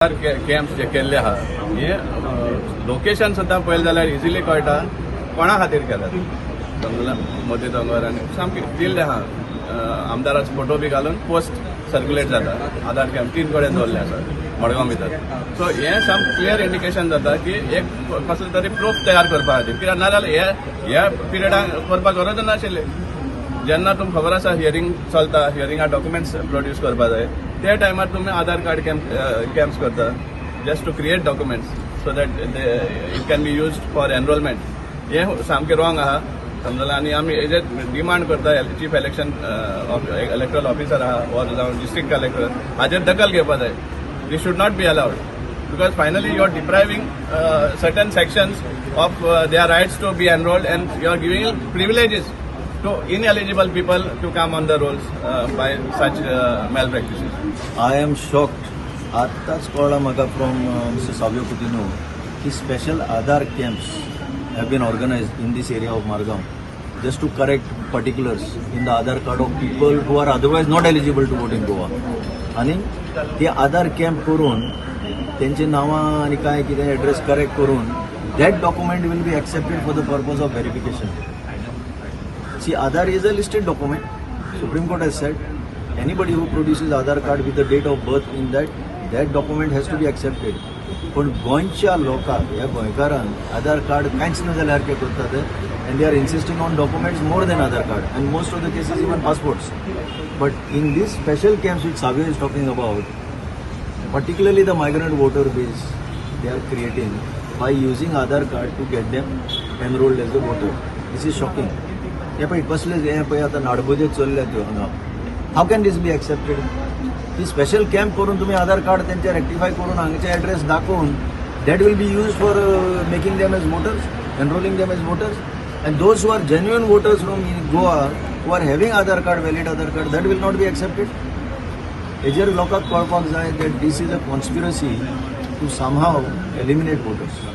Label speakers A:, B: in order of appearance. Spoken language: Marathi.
A: कॅम्प्स जे केल्ले आहा हे लोकेशन सुद्दां पळयलें जाल्यार इजिली कळटा कोणा खातीर केल्यात समजला मोदी दोंगर आनी सामकें दिल्ले आहा आमदाराचो फोटो बी घालून पोस्ट सर्क्युलेट जाता आधार कॅम्प 3 कडेन दवरले आसा मडगांव भितर सो हें सामकें क्लियर इंडिकेशन जाता की एक कसले तरी प्रूफ तयार करपा खातीर कित्याक नाजाल्यार ह्या पिरियडाक करपाक गरज नाशिल्ली जेन्ना तुमकां खबर आसा हियरिंग चलता हियरिंगा डॉक्युमेंट्स प्रोड्यूस करपा जाय त्या टायमार तुम्ही आधार कार्ड कॅम्प्स करता just to create documents so that it can be used for enrollment हे सामकें रॉंग आहा समजला आनी आमी हेजे डिमांड करता चीफ इलेक्टरल ऑफिसर आहा वा जावं डिस्ट्रिक्ट कलेक्टर हाजेर दखल घेवपाक जाय this should not be allowed because finally you are depriving certain sections of their rights to be enrolled and you are giving privileges to ineligible people to come on the rolls by such malpractices.
B: I am shocked. आताच कळ्ळां म्हाका फ्रॉम मिस्टर सावलियो कुटिनो की special Aadhaar camps have been organized in this area of Margam just to correct particulars in the Aadhaar card of people who are otherwise not eligible to vote in Goa. आणि ते आधार कॅम्प करून त्यांचे नावां आणि काय कितें एड्रेस करेक्ट करून that document will be accepted for the purpose of verification. See, Aadhaar is a listed document. Supreme Court has said anybody who produces Aadhaar card with the date of birth in that document has to be accepted. पण गोंयच्या लोकांक ह्या गोंयकारांक आधार कार्ड कांयच ना जाल्यार कितें करतात and they are insisting on documents more than Aadhaar card and most of the cases even passports. But in these special camps which Savio is talking about, particularly the migrant voter base they are creating by using Aadhaar card to get them enrolled as a voter. This is shocking. हे पळय कसले हे पळय आतां नाडबुजे चल्ल्या त्यो हांगा how can this be accepted. ही स्पेशल कॅम्प करून तुम्ही आधार कार्ड त्यांचे रेक्टिफाय करून हांगचे एड्रेस दाखवून that will be use for making them as voters enrolling them as voters and those who are genuine voters from Goa who are having Aadhaar card valid Aadhaar card that will not be accepted. हेजेर लोकांक कळपाक जाय that this is a conspiracy to somehow eliminate voters.